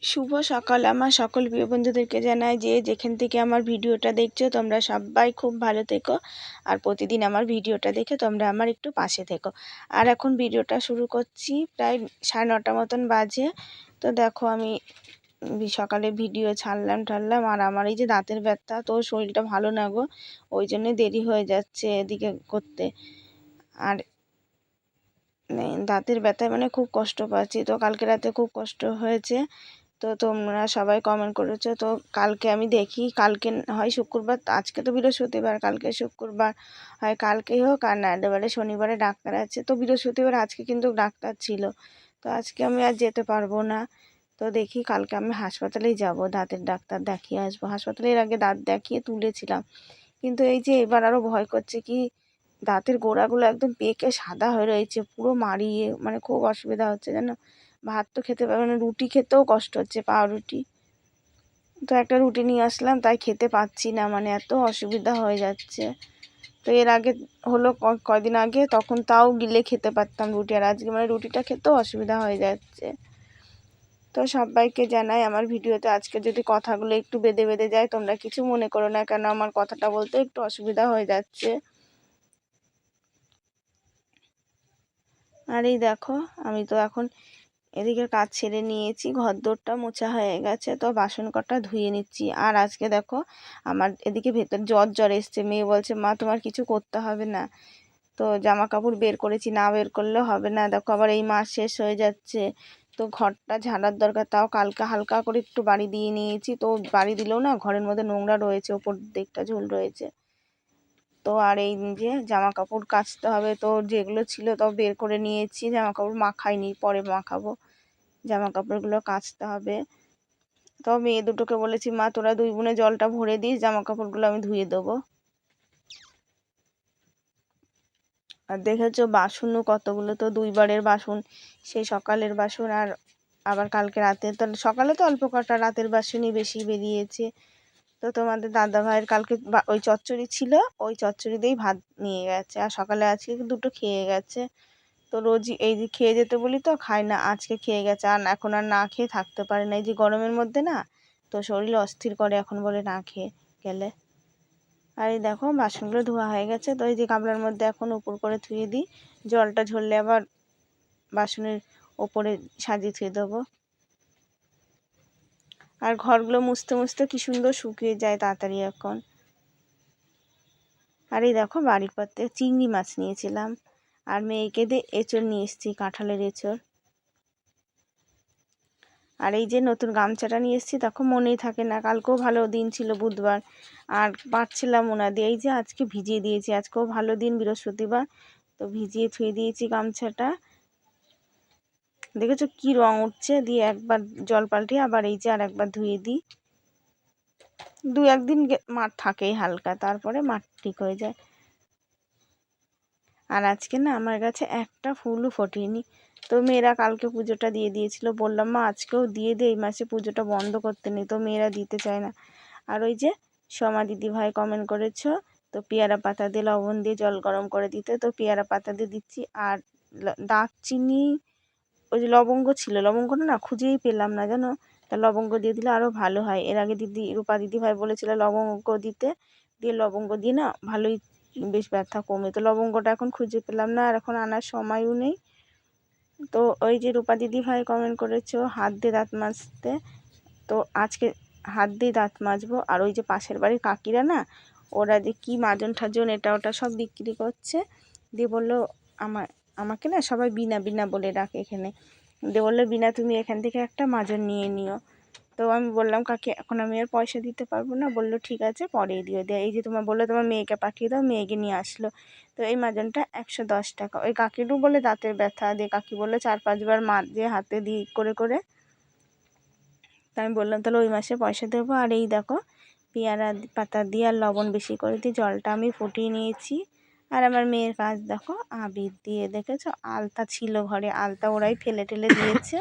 শুভ সকাল আমার সকল প্রিয় বন্ধুদেরকে জানাই যে যেখান থেকে আমার ভিডিওটা দেখছো তোমরা সবাই খুব ভালো থেকো আর প্রতিদিন আমার ভিডিওটা দেখে তোমরা আমার একটু পাশে থেকো। আর এখন ভিডিওটা শুরু করছি, প্রায় 9:30 মতন বাজে। তো দেখো আমি সকালে ভিডিও ছাড়লাম আর আমার এই যে দাঁতের ব্যথা, তো শরীরটা ভালো না গো, ওই জন্যে দেরি হয়ে যাচ্ছে এদিকে করতে। আর দাঁতের ব্যথায় মানে খুব কষ্ট পাচ্ছি, তো কালকে রাতে খুব কষ্ট হয়েছে। তো তোমরা সবাই কমেন্ট করেছো, তো কালকে আমি দেখি, কালকে হয় শুক্রবার, আজকে তো বৃহস্পতিবার, কালকে শুক্রবার হয়, কালকেই হোক আর না এবারে শনিবারে ডাক্তার আছে। তো বৃহস্পতিবার আজকে কিন্তু ডাক্তার ছিল, তো আজকে আমি আর যেতে পারবো না। তো দেখি কালকে আমি হাসপাতালেই যাব, দাঁতের ডাক্তার দেখিয়ে আসবো। হাসপাতালে এর আগে দাঁত দেখিয়ে তুলেছিলাম, কিন্তু এই যে এবার আরও ভয় করছে কি, দাঁতের গোড়াগুলো একদম পেকে সাদা হয়ে রয়েছে, পুরো মাড়িয়ে, মানে খুব অসুবিধা হচ্ছে জানো। ভাত তো খেতে পারবে না, রুটি খেতেও কষ্ট হচ্ছে, পাউরুটি। তো একটা রুটি নিয়ে আসলাম, তাই খেতে পাচ্ছি না, মানে এত অসুবিধা হয়ে যাচ্ছে। তো এর আগে হলো কয়দিন আগে, তখন তাও গিলে খেতে পারতাম রুটি, আর আজকে মানে রুটিটা খেতেও অসুবিধা হয়ে যাচ্ছে। তো সবাইকে জানাই আমার ভিডিওতে আজকে যদি কথাগুলো একটু বেঁধে বেঁধে যায় তোমরা কিছু মনে করো না, কেন আমার কথাটা বলতে একটু অসুবিধা হয়ে যাচ্ছে। আর এই দেখো আমি তো এখন এদিকে কাজ ছেড়ে নিয়েছি, ঘরদোরটা মোছা হয়ে গেছে, তো বাসন কটা ধুয়ে নিচ্ছি। আর আজকে দেখো আমার এদিকে ভেতর জ্বর এসছে, মেয়ে বলছে মা তোমার কিছু করতে হবে না। তো জামা কাপড় বের করেছি, না বের করলে হবে না, দেখো আবার এই মাস শেষ হয়ে যাচ্ছে, তো ঘরটা ঝাড়ার দরকার। তাও কালকে হালকা করে একটু বাড়ি দিয়ে নিয়েছি, তো বাড়ি দিলেও না ঘরের মধ্যে নোংরা রয়েছে, ওপর দিকটা ঝুল রয়েছে। তো আর এই যে জামা কাপড় কাচতে হবে, তো যেগুলো ছিল তাও বের করে নিয়েছি, জামা কাপড় মাখাইনি, পরে মাখাবো। জামা কাপড়গুলো কাচতে হবে। তো মেয়ে দুটোকে বলেছি মা তোরা দুই বোনে জলটা ভরে দিস, জামা কাপড়গুলো আমি ধুয়ে দেবো। আর দেখেছো বাসনও কতগুলো, তো দুইবারের বাসন, সেই সকালের বাসন আর আবার কালকে রাতে, তো সকালে তো অল্প কটা, রাতের বাসনই বেশি বেরিয়েছে। তো তোমাদের দাদা ভাইয়ের কালকে ওই চচ্চড়ি ছিল, ওই চচ্চড়ি দিয়েই ভাত নিয়ে গেছে, আর সকালে আজকে দুটো খেয়ে গেছে। তো রোজই এই যে খেয়ে যেতে বলি তো খায় না, আজকে খেয়ে গেছে, আর এখন আর না খেয়ে থাকতে পারে না, এই যে গরমের মধ্যে না, তো শরীর অস্থির করে এখন, বলে না খেয়ে গেলে। আর এই দেখো বাসনগুলো ধোয়া হয়ে গেছে, তো এই যে গামলার মধ্যে এখন উপর করে ধুয়ে দিই, জলটা ঝরলে আবার বাসনের ওপরে সাজিয়ে ধুয়ে দেবো। আর ঘরগুলো মুছতে মুছতে কি সুন্দর শুকিয়ে যায় তাড়াতাড়ি এখন। আর এই দেখো বাড়ির পথে চিংড়ি মাছ নিয়েছিলাম, আর মেয়েকে দিয়ে এঁচড় নিয়ে এসেছি, কাঁঠালের এঁচড়। আর এই যে নতুন গামছাটা নিয়ে এসেছি, দেখো মনেই থাকে না, কালকেও ভালো দিন ছিল বুধবার, আর পারছিলাম ওনা দিয়ে, এই যে আজকে ভিজিয়ে দিয়েছি, আজকেও ভালো দিন বৃহস্পতিবার, তো ভিজিয়ে থুয়ে দিয়েছি গামছাটা। দেখেছো কি রং উঠছে, দিয়ে একবার জল পাল্টিয়ে আবার এই যে আর একবার ধুয়ে দিই। দু একদিন মাঠ থাকেই হালকা, তারপরে মাঠ ঠিক হয়ে যায়। আর আজকে না আমার কাছে একটা ফুলও ফোটেনি। তো মেয়েরা কালকে পুজোটা দিয়ে দিয়েছিল, বললাম মা আজকেও দিয়ে দে, এই মাসে পুজোটা বন্ধ করতে নেই, তো মেয়েরা দিতে চায় না। আর ওই যে সোমা দিদি ভাই কমেন্ট করেছো, তো পেয়ারা পাতা দিয়ে লবণ দিয়ে জল গরম করে দিতে, তো পেয়ারা পাতা দিয়ে দিচ্ছি। আর দারচিনি, ওই যে লবঙ্গ ছিল, লবঙ্গটা না খুঁজেই পেলাম না জানো, তা লবঙ্গ দিয়ে দিলে আরও ভালো হয়। এর আগে রূপা দিদি ভাই বলেছিল লবঙ্গ দিতে, দিয়ে লবঙ্গ দিয়ে না ভালোই বেশ ব্যথা কমে, তো লবঙ্গটা এখন খুঁজে পেলাম না, আর এখন আনার সময়ও নেই। তো ওই যে রূপা দিদি ভাই কমেন্ট করেছো হাত দিয়ে দাঁত মাজতে, তো আজকে হাত দিয়ে দাঁত মাজবো। আর ওই যে পাশের বাড়ির কাকিরা না, ওরা যে কি মাজন ঠাজন এটা ওটা সব বিক্রি করছে, দিয়ে বললো আমাকে না সবাই বিনা বিনা বলে ডাকে এখানে, দিয়ে বললো বিনা তুমি এখান থেকে একটা মাজন নিয়ে নিও। তো আমি বললাম কাকি এখন আমি আর পয়সা দিতে পারবো না, বললো ঠিক আছে পরে দিও। দিয়ে এই যে তোমার বললো তোমার মেয়েকে পাঠিয়ে দাও, মেয়েকে নিয়ে আসলো। তো এই মাজনটা 110 টাকা। ওই কাকিরও বলে দাঁতের ব্যথা, দিয়ে কাকি বললো 4-5 বার দিয়ে হাতে দিয়ে করে করে। তা আমি বললাম তাহলে ওই মাসে পয়সা দেবো। আর এই দেখো পেয়ারা পাতা দিয়ে আর লবণ বেশি করে দিয়ে জলটা আমি ফুটিয়ে নিয়েছি। আর আমার মেয়ের কাজ দেখো আবির দিয়ে, দেখেছো আলতা ছিল ঘরে, আলতা ওরাই ফেলে টেলে দিয়েছে।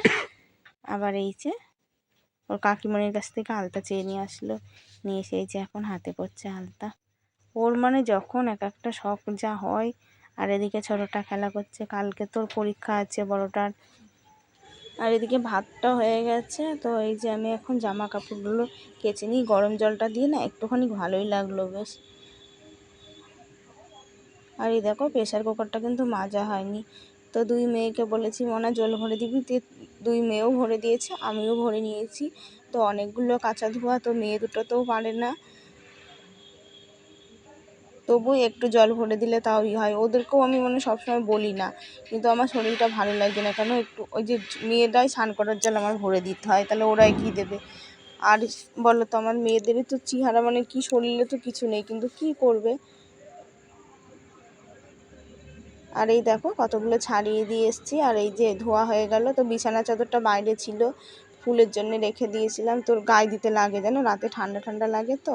আবার এই যে ওর কাকিমণির কাছ থেকে আলতা চেয়ে নিয়ে আসলো, নিয়ে এসে এই যে এখন হাতে পড়ছে আলতা। ওর মানে যখন এক একটা শখ যা হয়। আর এদিকে ছোটোটা খেলা করছে, কালকে তোর পরীক্ষা আছে বড়টার, আর এদিকে ভাতটা হয়ে গেছে। তো এই যে আমি এখন জামা কাপড়গুলো কেচে নিই, গরম জলটা দিয়ে না একটুখানি ভালোই লাগলো বেশ। আর এই দেখো প্রেশার কুকারটা কিন্তু মাজা হয়নি। তো দুই মেয়েকে বলেছি মনা জল ভরে দিবি, দুই মেয়েও ভরে দিয়েছে, আমিও ভরে নিয়েছি। তো অনেকগুলো কাঁচা ধোয়া, তো মেয়ে দুটো তো পারে না, তবু একটু জল ভরে দিলে তাওই হয়। ওদেরকেও আমি সবসময় বলি না, কিন্তু আমার শরীরটা ভালো লাগে না কেন, একটু ওই যে মেয়েরাই স্নান করার জল আমার ভরে দিতে হয়, তাহলে ওরাই কি দেবে। আর বলো তো, আমার মেয়েদেরই তো চেহারা কি শরীরে তো কিছু নেই, কিন্তু কি করবে। আর এই দেখো কতগুলো ছাড়িয়ে দিয়ে এসেছি। আর এই যে ধোয়া হয়ে গেল। তো বিছানা চাদরটা বাইরে ছিল, ফুলের জন্য রেখে দিয়েছিলাম। তোর গায়ে দিতে লাগে, জানো রাতে ঠান্ডা ঠান্ডা লাগে তো,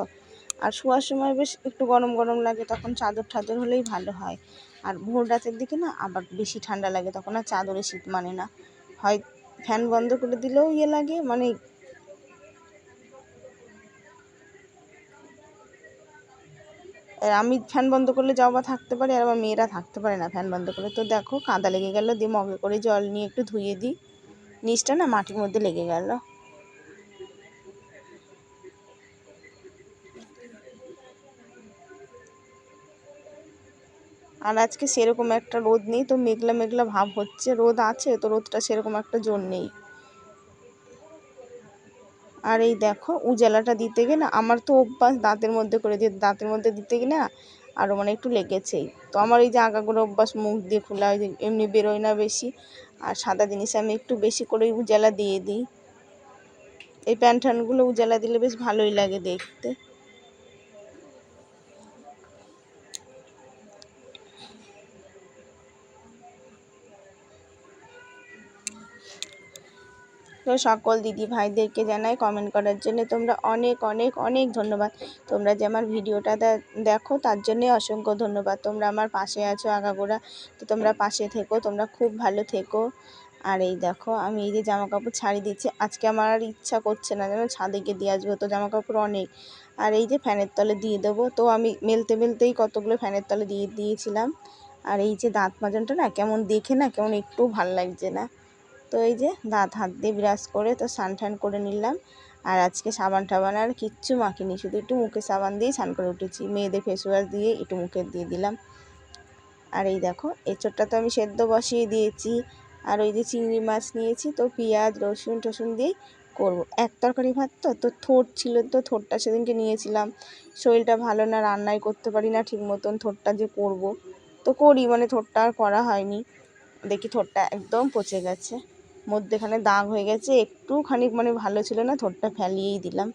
আর শোয়ার সময় বেশ একটু গরম গরম লাগে, তখন চাদর ঠাদর হলেই ভালো হয়। আর ভোর রাতের দিকে না আবার বেশি ঠান্ডা লাগে, তখন আর চাদরে শীত মানে না, হয় ফ্যান বন্ধ করে দিলেও লাগে আমি ফ্যান বন্ধ করলে যাও বা থাকতে পারি, আর আমার মেয়েরা থাকতে পারে না ফ্যান বন্ধ করলে। তো দেখো কাদা লেগে গেল, দিয়ে মগে করে জল নিয়ে একটু ধুয়ে দিই, নিচটা না মাটির মধ্যে লেগে গেল। আর আজকে সেরকম একটা রোদ নেই, তো মেঘলা মেঘলা ভাব হচ্ছে, রোদ আছে তো রোদটা সেরকম একটা জোর নেই। আর এই দেখো উজালাটা দিতে গিয়ে না, আমার তো অভ্যাস দাঁতের মধ্যে করে দিয়ে, দাঁতের মধ্যে দিতে গিয়ে না আরও একটু লেগেছেই। তো আমার এই যে আগাগোড়া অভ্যাস, মুখ দিয়ে খোলা, এমনি বেরোয় না বেশি, আর সাদা জিনিসে আমি একটু বেশি করে উজালা দিয়ে দিই। এই প্যান্টানগুলো উজালা দিলে বেশ ভালোই লাগে দেখতে। তো সকল দিদি ভাইদেরকে জানাই কমেন্ট করার জন্য, তোমরা অনেক অনেক অনেক ধন্যবাদ। তোমরা যে আমার ভিডিওটা দেখো তার জন্যে অসংখ্য ধন্যবাদ। তোমরা আমার পাশে আছো আগাগোড়া, তো তোমরা পাশে থেকো, তোমরা খুব ভালো থেকো। আর এই দেখো আমি এই যে জামা কাপড় ছাড়িয়ে দিচ্ছি, আজকে আমার আর ইচ্ছা করছে না যেন ছাদে গিয়ে দিয়ে আসবো, তো জামা কাপড় অনেক। আর এই যে ফ্যানের তলে দিয়ে দেবো, তো আমি মেলতে মেলতেই কতগুলো ফ্যানের তলে দিয়ে দিয়েছিলাম। আর এই যে দাঁত মাজনটা না কেমন দেখে না, কেমন একটু ভাল লাগছে না। তো এই যে দাঁত হাত দিয়ে ব্রাশ করে তো স্নান টান করে নিলাম। আর আজকে সাবান টাবান আর কিচ্ছু মাখিনি, শুধু একটু মুখে সাবান দিয়ে স্নান করে উঠেছি, মেয়েদের ফেস ওয়াশ দিয়ে একটু মুখে দিয়ে দিলাম। আর এই দেখো এঁচোড়টা তো আমি সেদ্ধ বসিয়ে দিয়েছি। আর ওই যে চিংড়ি মাছ নিয়েছি, তো পেঁয়াজ রসুন টসুন দিয়েই করবো। এক তরকারি ভাত, তো থোড় ছিল, তো থোড়টা সেদিনকে নিয়েছিলাম, শরীরটা ভালো না, রান্নাই করতে পারি না ঠিক মতন, থোড়টা যে করব তো করি, থোড়টা আর করা হয়নি। দেখি থোড়টা একদম পচে গেছে, মধ্যেখানে দাগ হয়ে গেছে, একটুখানি ভালো ছিল না, থোড়টা ফেলিয়েই দিলাম।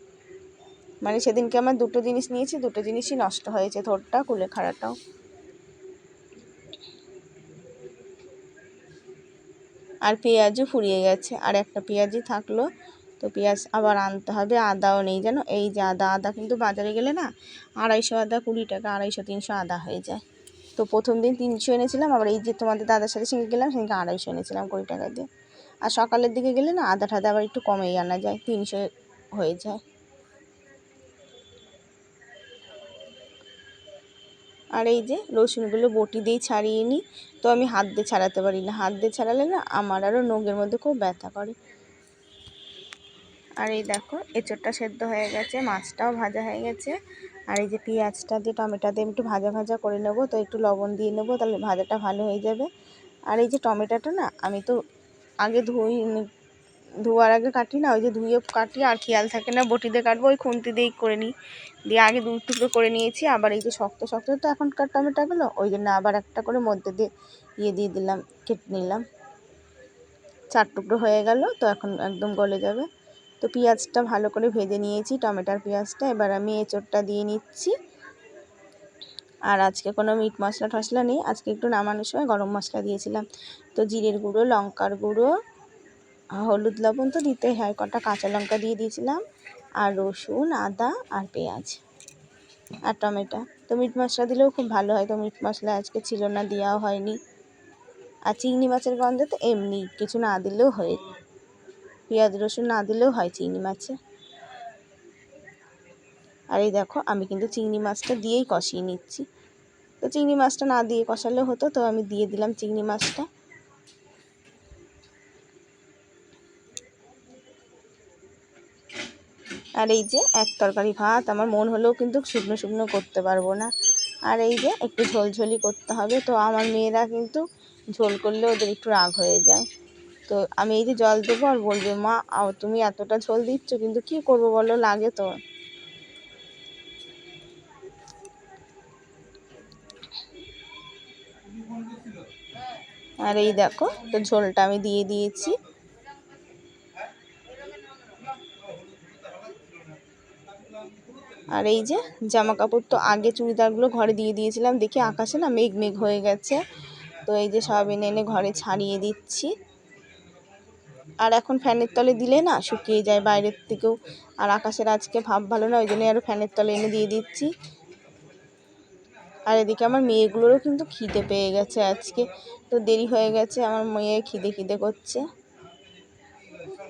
সেদিনকে আমার দুটো জিনিস নিয়েছি, দুটো জিনিসই নষ্ট হয়েছে, থোড়টা কুলেখাড়াটাও। আর পেঁয়াজও ফুরিয়ে গেছে, আর একটা পেঁয়াজই থাকলো, তো পেঁয়াজ আবার আনতে হবে। আদাও নেই জানো, এই যে আদা, আদা কিন্তু বাজারে গেলে না 250 আদা 20 টাকা, 250-300 আদা হয়ে যায়। তো প্রথম দিন 300 এনেছিলাম, আবার এই যে তোমাদের দাদার সাথে সঙ্গে গেলাম সেদিনকে 250 এনেছিলাম 20 টাকা দিয়ে। আর সকালের দিকে গেলে না আদা ঠাদা আবার একটু কমেই আনা যায়, 300 হয়ে যায়। আর এই যে রসুনগুলো বটি দিয়েই ছাড়িয়ে নিই, তো আমি হাত দিয়ে ছাড়াতে পারি না, হাত দিয়ে ছাড়ালে না আমার আরও নখের মধ্যে খুব ব্যথা করে। আর এই দেখো এঁচোড়টা সেদ্ধ হয়ে গেছে, মাছটাও ভাজা হয়ে গেছে। আর এই যে পেঁয়াজটা দিয়ে টমেটো দিয়ে একটু ভাজা ভাজা করে নেবো, তো একটু লবণ দিয়ে নেবো, তাহলে ভাজাটা ভালো হয়ে যাবে। আর এই যে টমেটোটা না আমি তো আগে ধোয়ার আগে কাটি না, ওই যে ধুয়ে কাটি, আর খেয়াল থাকে না বটি দিয়ে কাটবো, ওই খুন্তি দিয়েই করে নিই, দিয়ে আগে 2 টুকরো করে নিয়েছি। আবার এই যে শক্ত শক্ত তো এখনকার টমেটোগুলো, ওই জন্য আবার একটা করে মধ্যে দিয়ে দিয়ে দিলাম, কেটে নিলাম। 4 টুকরো হয়ে গেল, তো এখন একদম গলে যাবে। তো পেঁয়াজটা ভালো করে ভেজে নিয়েছি, টমেটোর পেঁয়াজটা, এবার আমি এঁচোড়টা দিয়ে নিচ্ছি। আর আজকে কোনো মিট মশলা টশলা নেই, আজকে একটু নামানোর সময় গরম মশলা দিয়েছিলাম। তো জিরের গুঁড়ো, লঙ্কার গুঁড়ো, হলুদ লবণ তো দিতেই হয়, কটা কাঁচা লঙ্কা দিয়ে দিয়েছিলাম, আর রসুন আদা আর পেঁয়াজ আর টমেটো। তো মিট মশলা দিলেও খুব ভালো হয়, তো মিট মশলা আজকে ছিল না, দেওয়াও হয়নি। আর চিংড়ি মাছের গন্ধে তো এমনি কিছু না দিলেও হয়, পেঁয়াজ রসুন না দিলেও হয় চিংড়ি মাছে। আর এই দেখো আমি কিন্তু চিংড়ি মাছটা দিয়েই কষিয়ে নিচ্ছি, তো চিংড়ি মাছটা না দিয়ে কষালেও হতো, তো আমি দিয়ে দিলাম চিংড়ি মাছটা। আর এই যে এক তরকারি ভাত, আমার মন হলেও কিন্তু শুকনো শুকনো করতে পারবো না। আর এই যে একটু ঝোলঝোলি করতে হবে। তো আমার মেয়েরা কিন্তু ঝোল করলে ওদের একটু রাগ হয়ে যায়। তো আমি এই যে জল দেবো আর বলবে, মা তুমি এতটা ঝোল দিচ্ছ, কিন্তু কি করবো বলো, লাগে তো। আর এই দেখো, তো ঝোলটা আমি দিয়ে দিয়েছি। আর এই যে জামা কাপড় তো আগে চুড়িদারগুলো ঘরে দিয়ে দিয়েছিলাম, দেখি আকাশে না মেঘ মেঘ হয়ে গেছে। তো এই যে সব এনে এনে ঘরে ছাড়িয়ে দিচ্ছি। আর এখন ফ্যানের তলে দিলে না শুকিয়ে যায় বাইরের থেকেও। আর আকাশের আজকে ভাব ভালো না, ওই জন্যই আরও ফ্যানের তলে এনে দিয়ে দিচ্ছি। আর এদিকে আমার মেয়েগুলোরও কিন্তু খিদে পেয়ে গেছে আজকে, তো দেরি হয়ে গেছে, আমার মেয়ে খিদে খিদে করছে।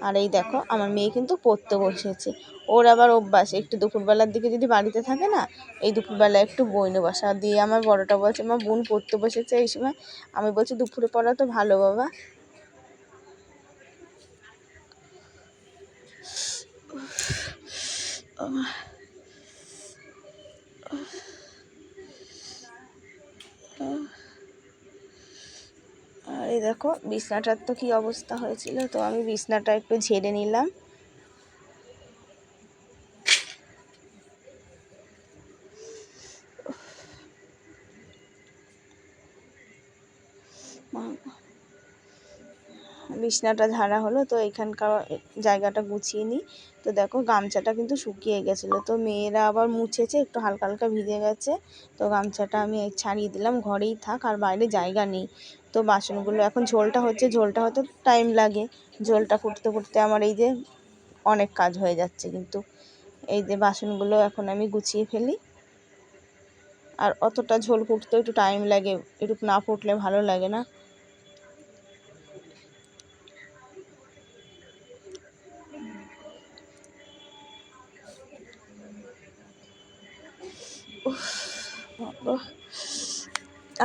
আর এই দেখো আমার মেয়ে কিন্তু পড়তে বসেছে। ওর আবার অভ্যাস, একটু দুপুরবেলার দিকে যদি বাড়িতে থাকে না, এই দুপুরবেলা একটু বই নেবো বসা দিয়ে। আমার বড়টা বলছে, আমার বোন পড়তে বসেছে এই সময়। আমি বলছি দুপুরে পড়া তো ভালো বাবা। আর এই দেখো বিছনাটার তো কী অবস্থা হয়েছিল, তো আমি বিছনাটা একটু ঝেড়ে নিলাম। বিছনাটা ঝাড়া হলো, তো এখানকার জায়গাটা গুছিয়ে নিই। তো দেখো গামছাটা কিন্তু শুকিয়ে গেছিলো, তো মেয়েরা আবার মুছেছে, একটু হালকা হালকা ভিজে গেছে। তো গামছাটা আমি ছাড়িয়ে দিলাম, ঘরেই থাক, আর বাইরে জায়গা নেই। তো বাসনগুলো এখন ঝোলটা হচ্ছে, ঝোলটা হতে টাইম লাগে। ঝোলটা ফুটতে ফুটতে আমার এই যে অনেক কাজ হয়ে যাচ্ছে কিন্তু। এই যে বাসনগুলো এখন আমি গুছিয়ে ফেলি। আর অতটা ঝোল ফুটতেও একটু টাইম লাগে, একটু না ফুটলে ভালো লাগে না।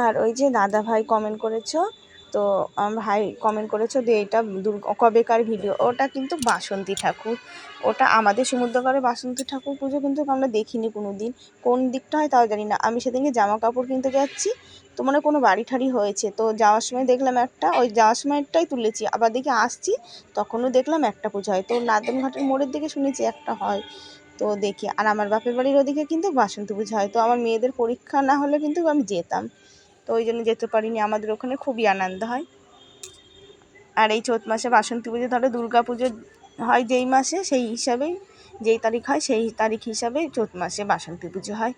আর ওই যে দাদা ভাই কমেন্ট করেছো, তো ভাই কমেন্ট করেছো যে এটা কবেকার ভিডিও। ওটা কিন্তু বাসন্তী ঠাকুর, ওটা আমাদের সমুদ্রগড়ে বাসন্তী ঠাকুর পুজো কিন্তু আমরা দেখিনি কোনো দিন। কোন দিকটা হয় তাও জানি না। আমি সেদিনকে জামা কাপড় কিনতে যাচ্ছি, তো মানে কোনো বাড়ি ঠাড়ি হয়েছে, তো যাওয়ার সময় দেখলাম একটা, ওই যাওয়ার সময়টাই তুলেছি, আবার দেখি আসছি তখনও দেখলাম একটা পুজো হয়। তো নাদন ঘাটের মোড়ের দিকে শুনেছি একটা হয়, তো দেখি। আর আমার বাপের বাড়ির ওদিকে কিন্তু বাসন্তী পুজো হয়, তো আমার মেয়েদের পরীক্ষা না হলে কিন্তু আমি যেতাম, তো ওই জন্য যেতে পারিনি। আমাদের ওখানে খুবই আনন্দ হয়। আর এই চৈত মাসে বাসন্তী পুজো ধরো দুর্গা পুজো হয় যেই মাসে, সেই হিসাবেই যেই তারিখ হয় সেই তারিখ হিসাবে চৈত মাসে বাসন্তী পুজো হয়।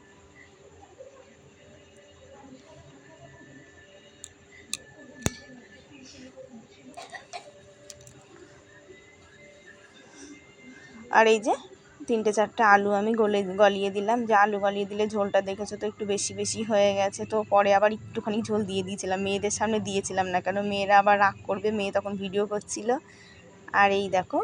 আর এই যে 3-4টা আলু আমি গলিয়ে দিলাম, যে আলু গলিয়ে দিলে ঝোলটা দেখেছো তো একটু বেশি বেশি হয়ে গেছে। তো পরে আবার একটুখানি ঝোল দিয়ে দিয়েছিলাম, মেয়েদের সামনে দিয়েছিলাম না, কেন মেয়েরা আবার রাগ করবে, মেয়ে তখন ভিডিও করছিল। আর এই দেখো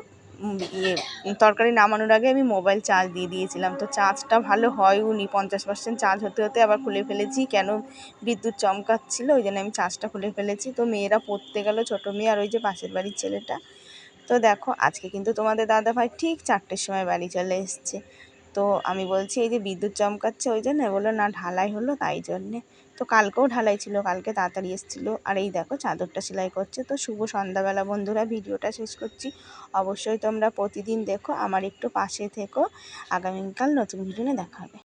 তরকারি নামানোর আগে আমি মোবাইল চার্জ দিয়ে দিয়েছিলাম, তো চার্জটা ভালো হয়ও নি, 50% চার্জ হতে হতে আবার খুলে ফেলেছি, কেন বিদ্যুৎ চমকাচ্ছিল, ওই জন্য আমি চার্জটা খুলে ফেলেছি। তো মেয়েরা পড়তে গেল, ছোটো মেয়ে আর ওই যে পাশের বাড়ির ছেলেটা। তো দেখো আজকে কিন্তু তোমাদের দাদাভাই ঠিক 4টের সময় বাড়ি চলে এসছে। তো আমি বলছি এই যে বিদ্যুৎ চমকাচ্ছে ওই জন্য, বললো না ঢালাই হলো তাই জন্যে। তো কালকেও ঢালাই ছিল, কালকে তাড়াতাড়ি এসেছিলো। আর এই দেখো চাদরটা সেলাই করছে। তো শুভ সন্ধ্যাবেলা বন্ধুরা, ভিডিওটা শেষ করছি। অবশ্যই তোমরা প্রতিদিন দেখো, আমার একটু পাশে থেকো। আগামীকাল নতুন ভিডিও নিয়ে দেখা হবে।